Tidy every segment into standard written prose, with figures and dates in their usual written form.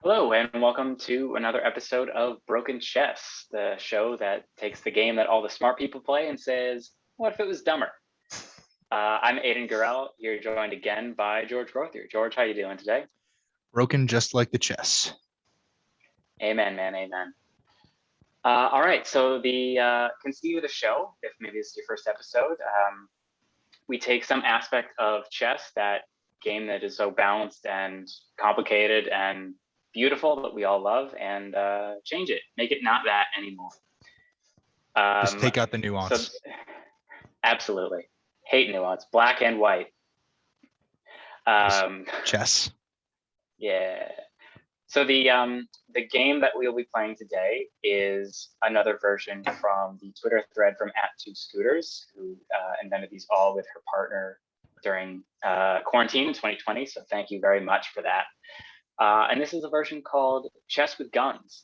Hello, and welcome to another episode of Broken Chess, the show that takes the game that all the smart people play and says, what if it was dumber? I'm Aidan Gurrell, here joined again by George Grothier. George, how you doing today? Broken just like the chess. Amen, man, amen. All right, so the conceit of the show, if maybe this is your first episode, we take some aspect of chess, that game that is so balanced and complicated and beautiful that we all love, and change it, make it not that anymore. Just take out the nuance. So, absolutely. Hate nuance, black and white. Chess. Yeah. So the game that we'll be playing today is another version from the Twitter thread from @2scooters, who invented these all with her partner during quarantine in 2020. So thank you very much for that. And this is a version called Chess with Guns.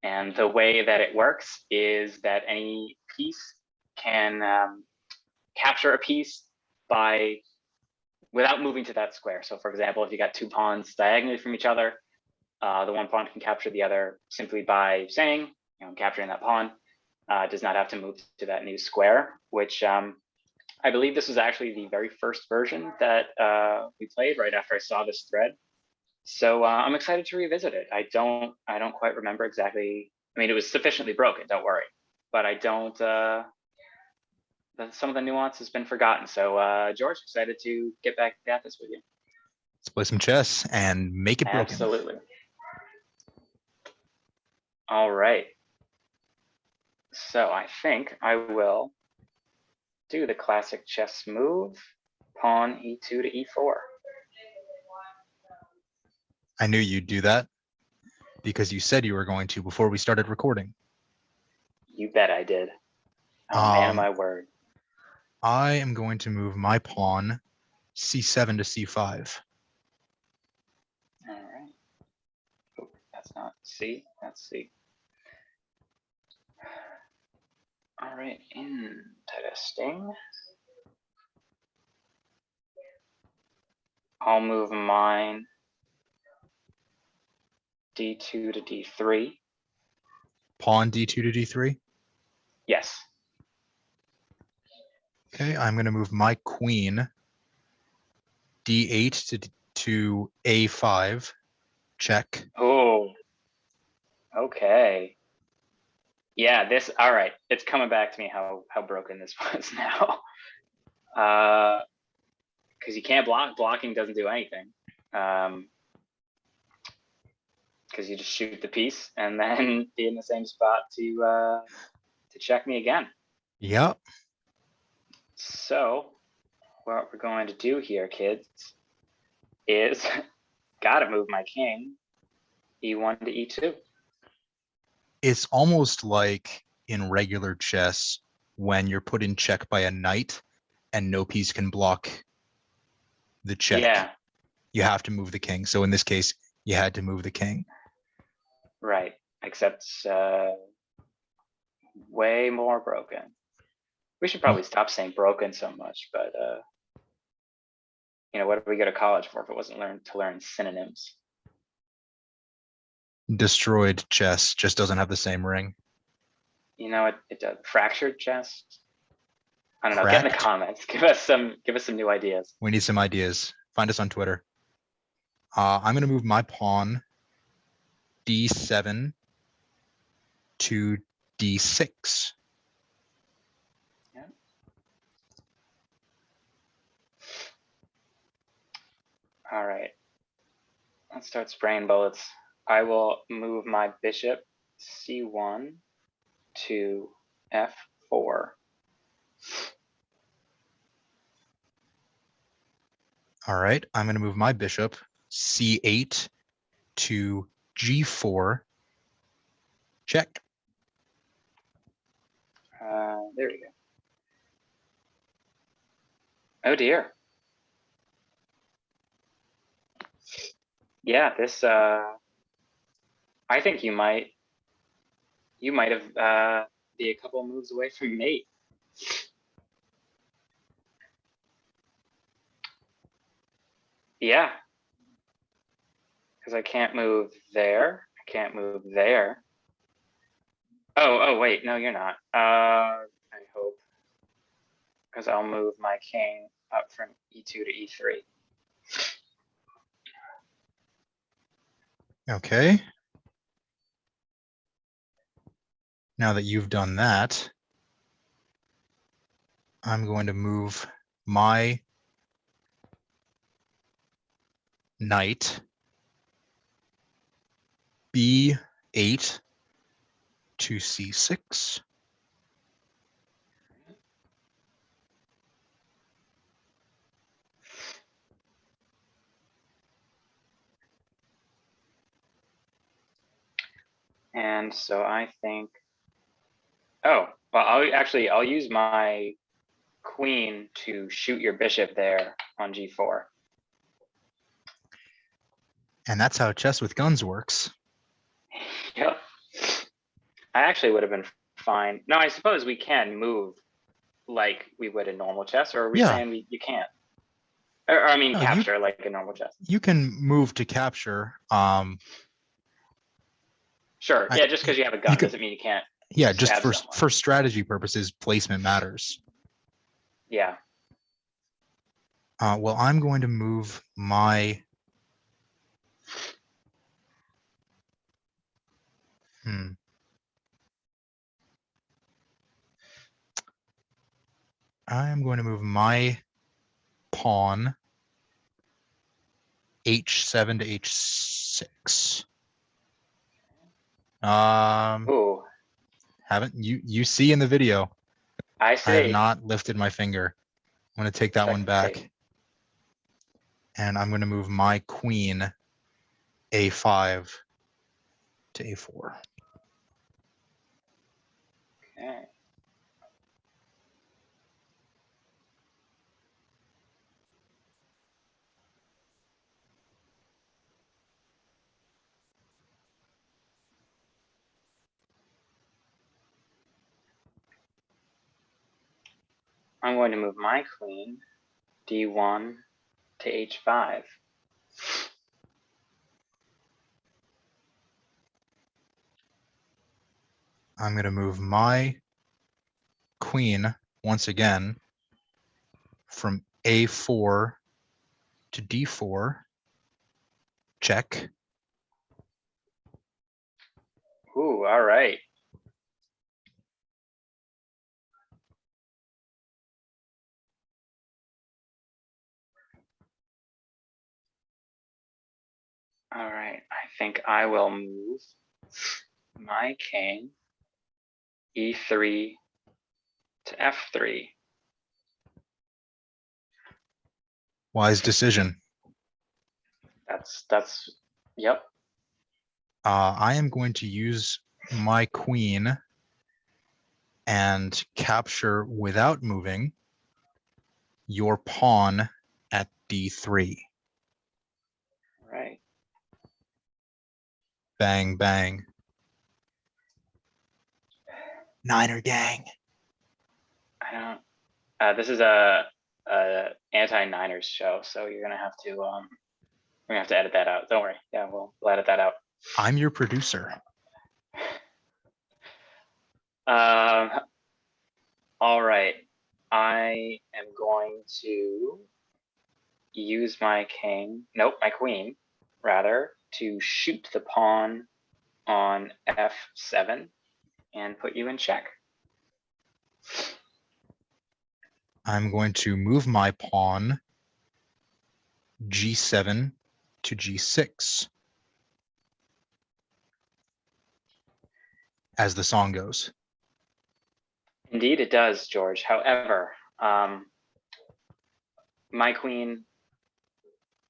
And the way that it works is that any piece can capture a piece without moving to that square. So for example, if you got two pawns diagonally from each other, the one pawn can capture the other simply by saying, capturing that pawn, does not have to move to that new square, which I believe this was actually the very first version that we played right after I saw this thread. So I'm excited to revisit it. I don't quite remember exactly. I mean, it was sufficiently broken, don't worry, but I don't, some of the nuance has been forgotten. So George, excited to get back at this with you. Let's play some chess and make it broken. Absolutely. All right. So I think I will do the classic chess move, pawn e2 to e4. I knew you'd do that because you said you were going to before we started recording. You bet I did. Man of my word. I am going to move my pawn c7 to c5. All right. Oh, that's not C, that's C. All right, interesting. I'll move mine d2 to d3. Pawn d2 to d3? Yes. Okay, I'm going to move my queen d8 to a5. Check. Oh, okay. Yeah, all right. It's coming back to me how broken this was now. Because you can't block. Blocking doesn't do anything. Because you just shoot the piece and then be in the same spot to check me again. Yep. So what we're going to do here, kids, is gotta move my king e1 to e2. It's almost like in regular chess when you're put in check by a knight and no piece can block the check. Yeah. You have to move the king. So in this case, you had to move the king. Right. Except way more broken. We should probably stop saying broken so much, but what did we go to college for if it wasn't to learn synonyms? Destroyed chess just doesn't have the same ring. It does. Fractured chess. I don't know. Get in the comments. Give us some new ideas. We need some ideas. Find us on Twitter. I'm going to move my pawn d7 to d6. Yeah. All right. Let's start spraying bullets. I will move my bishop c1 to f4. All right. I'm going to move my bishop c8 to g4. Check. There we go. Oh dear. Yeah, this I think you might have be a couple moves away from mate. Yeah. Because I can't move there. I can't move there. Oh, wait, no, you're not. I hope. Because I'll move my king up from e2 to e3. Okay. Now that you've done that, I'm going to move my knight b8 to c6. And so I think, oh, well, I'll use my queen to shoot your bishop there on g4. And that's how chess with guns works. Yep. I actually would have been fine. No, I suppose we can move like we would in normal chess, or are we saying you can't? Or I mean, No, capture like a normal chess. You can move to capture. Sure. Yeah, just because you have a gun doesn't mean you can't. Yeah, just someone. for strategy purposes, placement matters. Yeah. Well, I'm going to move my. I'm going to move my pawn h7 to h6. Ooh. Haven't you see in the video? I see. I have not lifted my finger. I'm going to take that one back. And I'm going to move my queen a5 to a4. Okay. I'm going to move my queen d1 to h5. I'm going to move my queen once again from a4 to d4. Check. Ooh, all right. All right. I think I will move my king e3 to f3. Wise decision. That's yep. I am going to use my queen and capture without moving your pawn at d3. Right. Bang, bang. Niner gang. I don't. This is a anti-Niners show, so you're gonna have to we're gonna have to edit that out. Don't worry. Yeah, we'll edit that out. I'm your producer. All right. I am going to use my queen, rather, to shoot the pawn on f7 and put you in check. I'm going to move my pawn g7 to g6, as the song goes. Indeed, it does, George. However, my queen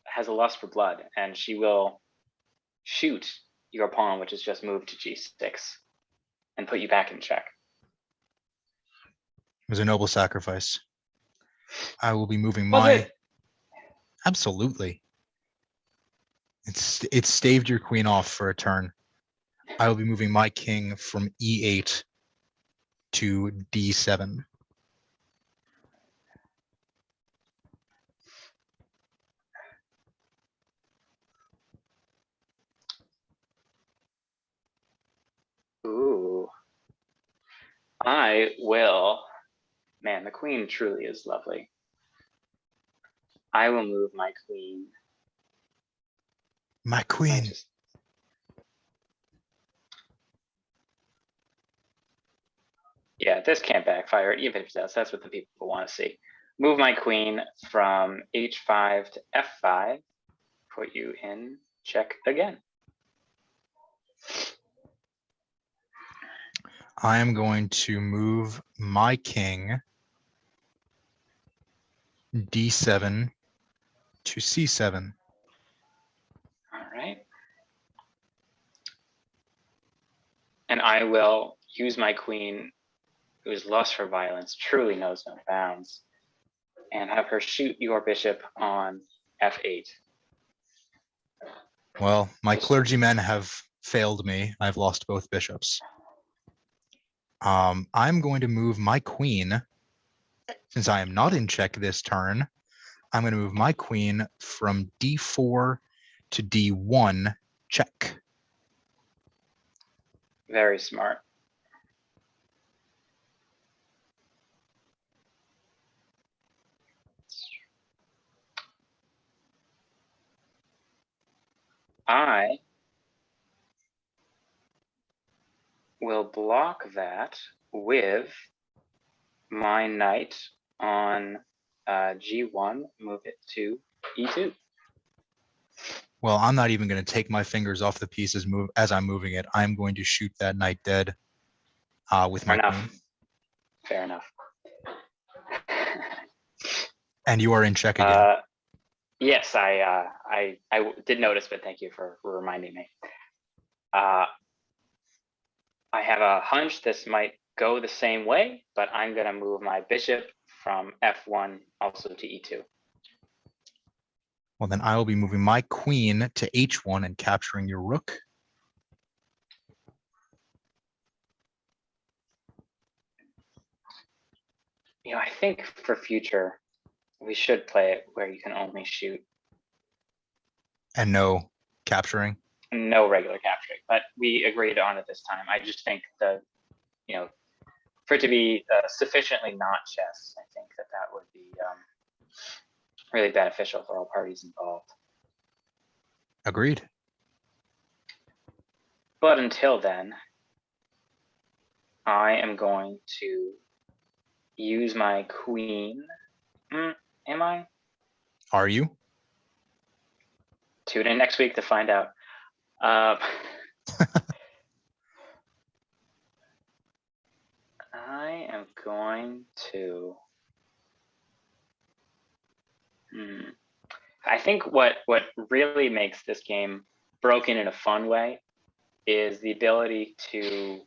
has a lust for blood, and she will shoot your pawn, which is just moved to g6, and put you back in check. It was a noble sacrifice. I will be moving my. Absolutely. It's staved your queen off for a turn. I will be moving my king from e8 to d7. I will. Man, the queen truly is lovely. I will move my queen. My queen. Yeah, this can't backfire, even if it does. That's what the people want to see. Move my queen from h5 to f5. Put you in check again. I am going to move my king d7 to c7. All right. And I will use my queen, whose lust for violence truly knows no bounds, and have her shoot your bishop on f8. Well, my clergymen have failed me. I've lost both bishops. I'm going to move my queen, since I am not in check this turn. I'm going to move my queen from d4 to d1 check. Very smart. I will block that with my knight on g1, move it to e2. Well, I'm not even going to take my fingers off the pieces move as I'm moving it. I'm going to shoot that knight dead with my queen. Fair enough. And you are in check again. Yes, I did notice, but thank you for reminding me. I have a hunch this might go the same way, but I'm going to move my bishop from f1 also to e2. Well, then I will be moving my queen to h1 and capturing your rook. You know, I think for future, we should play it where you can only shoot. And no capturing. No regular capturing, but we agreed on it this time. I just think for it to be sufficiently not chess, I think that would be really beneficial for all parties involved. Agreed. But until then, I am going to use my queen. Am I? Are you? Tune in next week to find out. I am going to. I think what really makes this game broken in a fun way is the ability to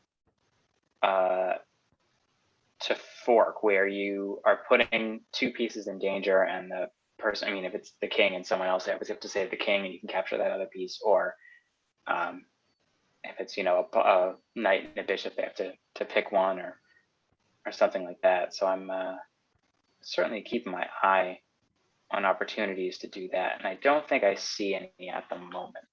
fork, where you are putting two pieces in danger, and the person, I mean, if it's the king and someone else, you have to save the king and you can capture that other piece, or if it's a knight and a bishop, they have to pick one or something like that. So I'm certainly keeping my eye on opportunities to do that, and I don't think I see any at the moment.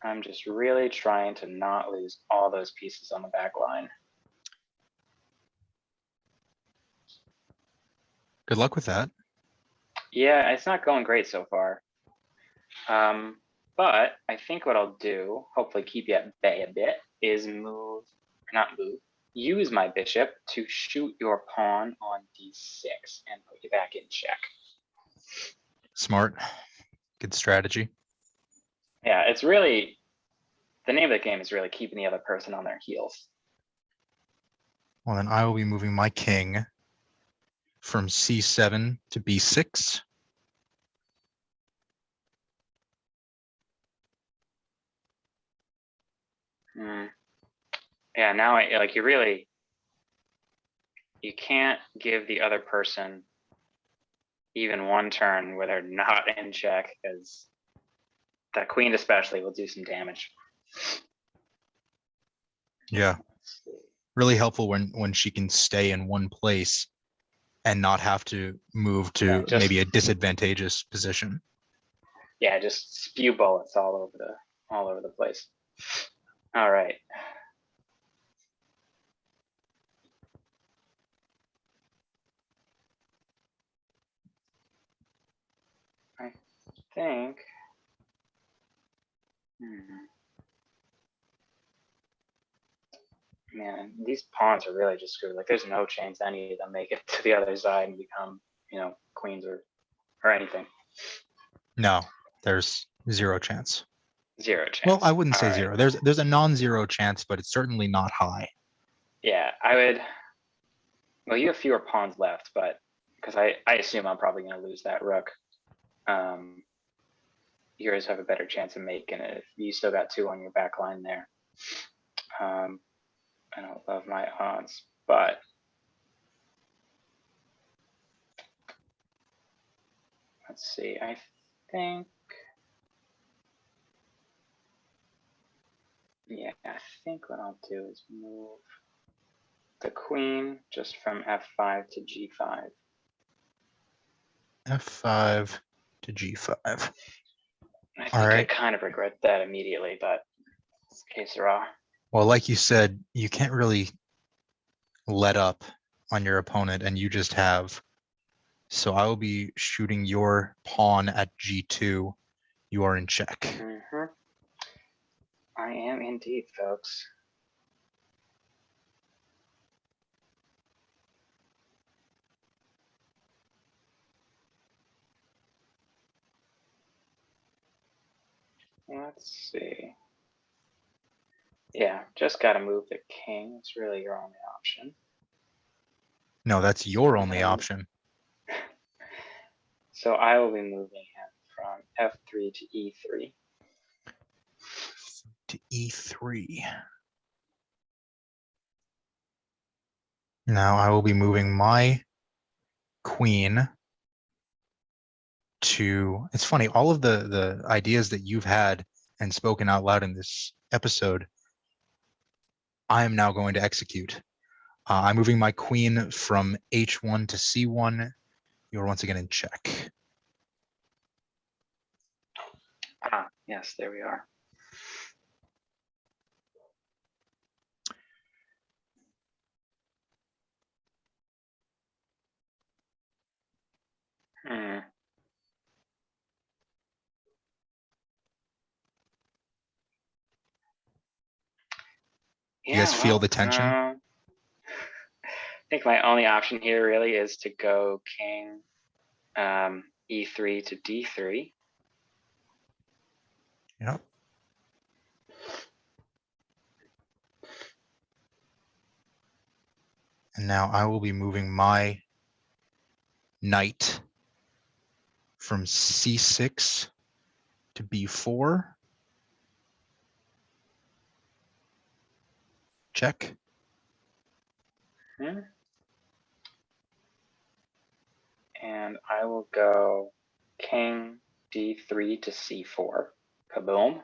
I'm just really trying to not lose all those pieces on the back line. Good luck with that. Yeah, it's not going great so far. But I think what I'll do, hopefully keep you at bay a bit, is use my bishop to shoot your pawn on d6 and put you back in check. Smart. Good strategy. Yeah, it's really, the name of the game is really keeping the other person on their heels. Well, then I will be moving my king from c7 to b6. Yeah, now you can't give the other person even one turn where they're not in check, because that queen especially will do some damage. Yeah. Really helpful when she can stay in one place and not have to move to maybe a disadvantageous position. Yeah, just spew bullets all over the place. All right. I think. Hmm. Man, these pawns are really just screwed. Like, there's no chance any of them make it to the other side and become, queens or anything. No, there's zero chance. Zero chance. Well, I wouldn't say All zero. right. There's a non-zero chance, but it's certainly not high. Yeah, I would. Well, you have fewer pawns left, but because I assume I'm probably going to lose that rook. Yours have a better chance of making it if you still got 2 on your back line there. I don't love my odds, but let's see. I think, yeah, I think what I'll do is move the queen just from f5 to g5. F5 to G5. I think All right. I kind of regret that immediately, but que sera. Well, like you said, you can't really let up on your opponent, and you just have. So I will be shooting your pawn at G2. You are in check. Mm-hmm. I am indeed, folks. Let's see. Yeah, just got to move the king. It's really your only option. No, that's your only And option. so I will be moving him from f3 to e3. To E3. Now I will be moving my queen to. It's funny, all of the ideas that you've had and spoken out loud in this episode, I am now going to execute. I'm moving my queen from H1 to C1. You're once again in check. Ah, yes, there we are. Hmm. You guys feel the tension? I think my only option here really is to go king e3 to d3. Yep. And now I will be moving my knight from C6 to B4. Check. Hmm. And I will go king d3 to c4. Kaboom.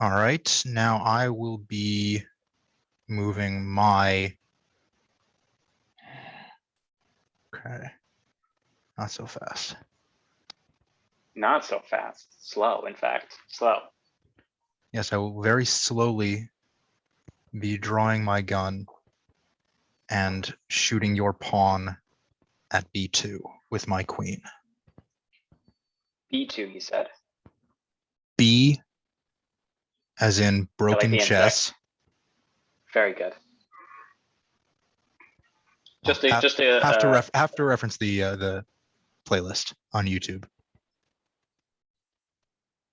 All right. Now I will be moving my. Okay. Not so fast. Not so fast. Slow, in fact. Slow. Yes, I will very slowly be drawing my gun and shooting your pawn at B2 with my queen. b2, you said. B as in I like broken the insect. chess. Very good. Just Have a to reference the playlist on YouTube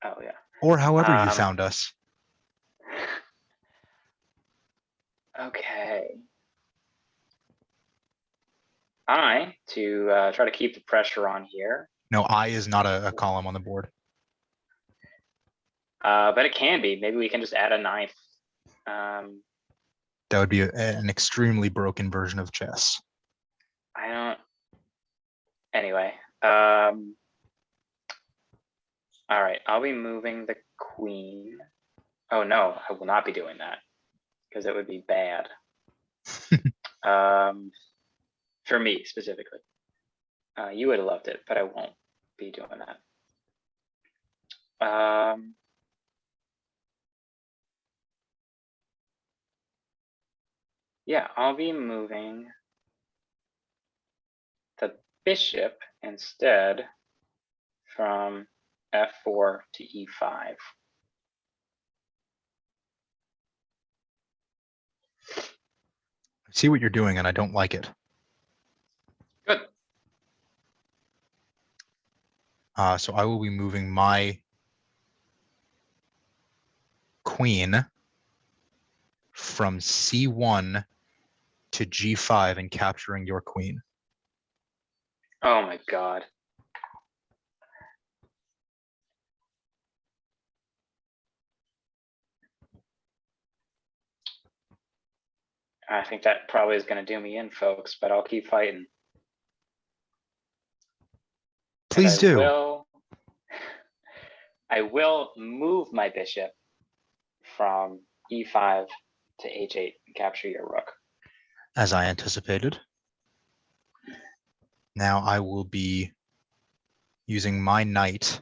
oh yeah. or however you found us. Okay. To try to keep the pressure on here. No, I is not a column on the board. But it can be. Maybe we can just add a ninth. That would be an extremely broken version of chess. I don't. Anyway. All right. I'll be moving the queen. Oh no, I will not be doing that because it would be bad. For me specifically. You would have loved it, but I won't be doing that. Yeah, I'll be moving the bishop instead from f4 to e5. I see what you're doing, and I don't like it. Good. So I will be moving my queen from c1 to g5 and capturing your queen. Oh my god. I think that probably is going to do me in, folks, but I'll keep fighting. Please do. I will move my bishop from e5 to h8 and capture your rook. As I anticipated. Now I will be using my knight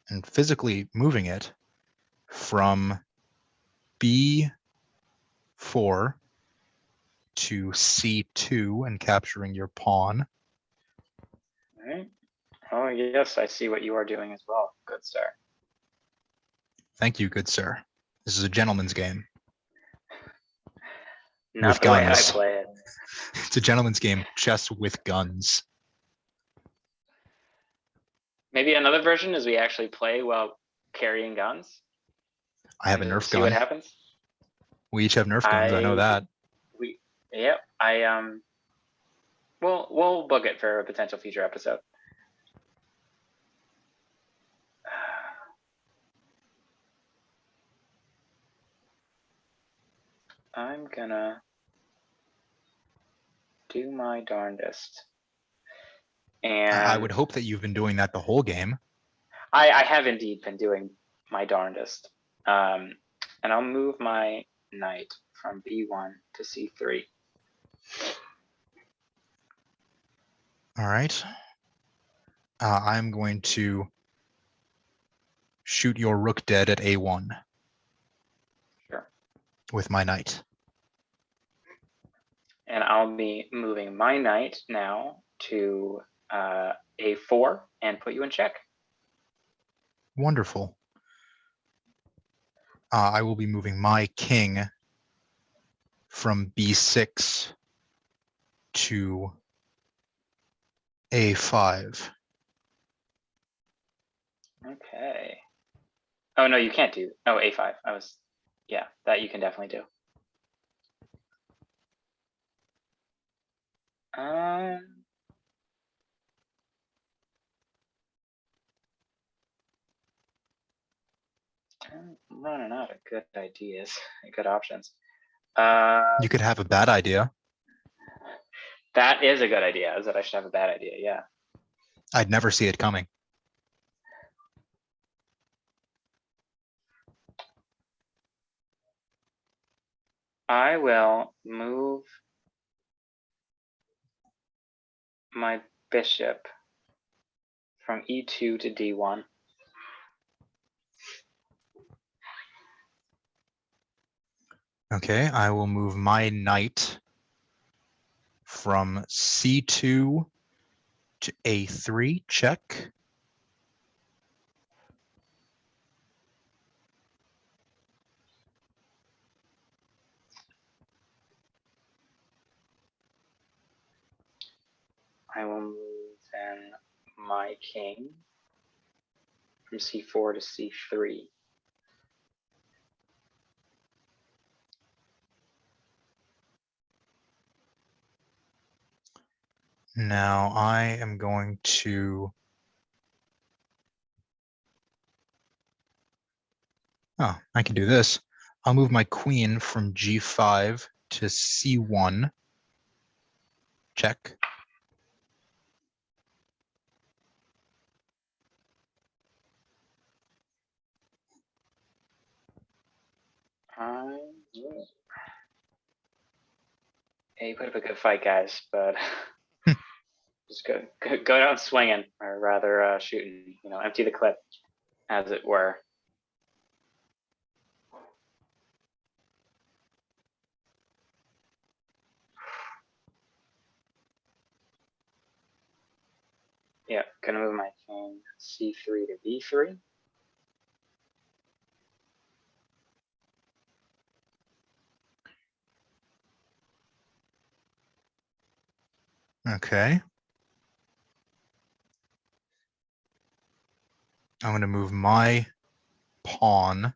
and physically moving it from b4 to c2 and capturing your pawn. All right. Oh, yes, I see what you are doing as well. Good, sir. Thank you, good sir. This is a gentleman's game. Not with the way I guns. play it. It's a gentleman's game, chess with guns. Maybe another version is we actually play while carrying guns. I have a and Nerf see what gun. happens. We each have Nerf guns. I know that. Yep. We'll book it for a potential future episode. I'm gonna do my darndest. And I would hope that you've been doing that the whole game. I have indeed been doing my darndest. And I'll move my knight from b1 to c3. All right. I'm going to shoot your rook dead at a1. Sure. With my knight. And I'll be moving my knight now to a4 and put you in check. Wonderful. I will be moving my king from b6 to a5. Okay. Oh, no, you can't do. Oh, a5. Yeah, that you can definitely do. I'm running out of good ideas, good options. You could have a bad idea. That is a good idea, is that I should have a bad idea, yeah. I'd never see it coming. I will move my bishop from e2 to d1. Okay, I will move my knight from c2 to a3, check. I will move then my king from c4 to c3. Now I am going to... Oh, I can do this. I'll move my queen from g5 to c1. Check. Hey, you put up a good fight, guys, but just go down swinging, or rather shooting, empty the clip, as it were. Yeah, gonna move my king c3 to b3. Okay. I'm going to move my pawn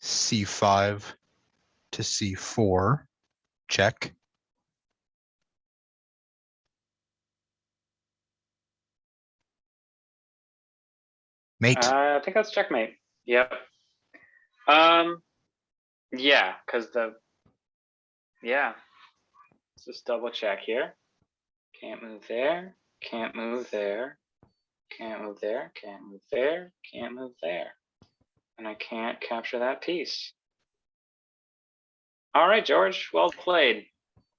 c5 to c4. Check. Mate. I think that's checkmate. Yep. Yeah, because let's just double check here. Can't move there, can't move there, can't move there, can't move there, can't move there. And I can't capture that piece. All right, George, well played.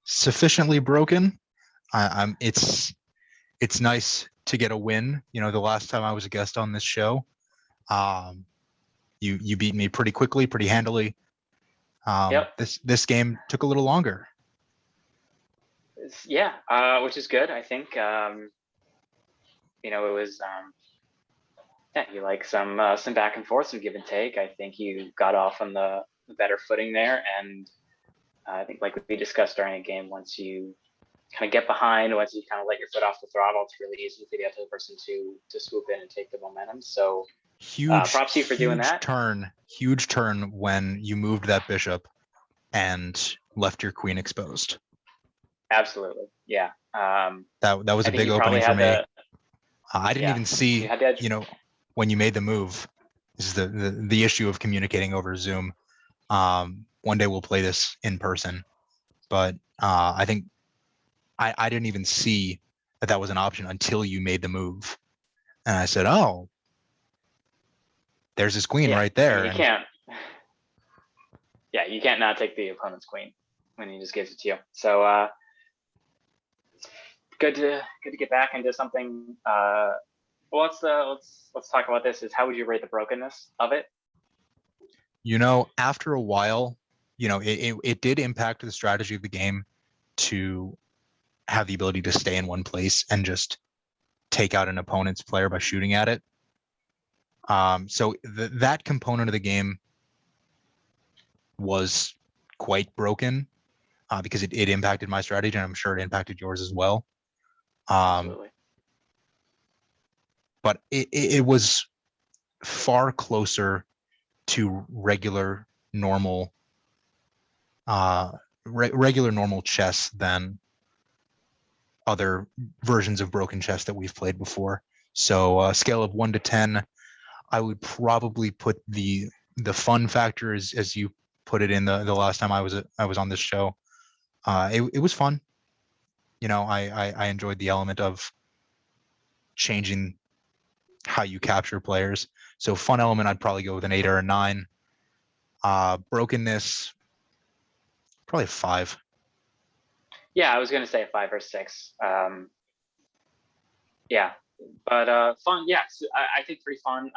Sufficiently broken. It's nice to get a win. You know, the last time I was a guest on this show, you beat me pretty quickly, pretty handily. Yep. This game took a little longer. Yeah, which is good. I think you know, it was yeah, you like some back and forth, some give and take. I think you got off on the better footing there, and I think like we discussed during a game, once you kind of get behind, once you kind of let your foot off the throttle, it's really easy for the other person to swoop in and take the momentum. So props to you for doing that. Huge turn when you moved that bishop and left your queen exposed. Absolutely, yeah. That was a big opening for me. I didn't even see, you know, when you made the move. This is the issue of communicating over Zoom. One day we'll play this in person, but I think I didn't even see that was an option until you made the move, and I said, "Oh, there's his queen right there." I mean, you can't. Yeah, you can't not take the opponent's queen when he just gives it to you. So good to get back into something. Well, let's talk about this. Is how would you rate the brokenness of it? You know, after a while, you know, it did impact the strategy of the game to have the ability to stay in one place and just take out an opponent's player by shooting at it. So that component of the game was quite broken because it impacted my strategy, and I'm sure it impacted yours as well. Absolutely. But it was far closer to regular normal chess than other versions of broken chess that we've played before. So scale of 1 to 10, I would probably put the fun factor as you put it in the last time I was on this show. It was fun. You know, I enjoyed the element of changing how you capture players. So fun element, I'd probably go with an 8 or a 9. Brokenness, probably a 5. Yeah, I was gonna say a 5 or 6. Yeah, but fun. Yeah, so I think pretty fun.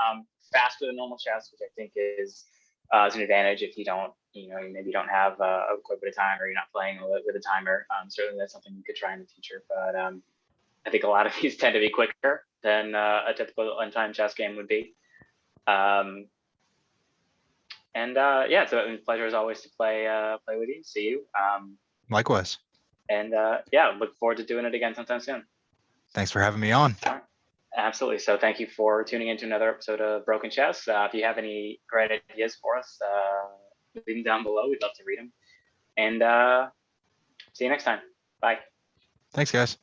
Faster than normal chess, which I think is an advantage if you don't, you know, maybe you don't have quite a bit of time, or you're not playing with a timer. Certainly, that's something you could try in the future. But I think a lot of these tend to be quicker than a typical untimed chess game would be. And yeah, so a pleasure as always to play with you, see you. Likewise. And yeah, look forward to doing it again sometime soon. Thanks for having me on. All right. Absolutely. So thank you for tuning into another episode of Broken Chess. If you have any great ideas for us, leave them down below. We'd love to read them. And see you next time. Bye. Thanks, guys.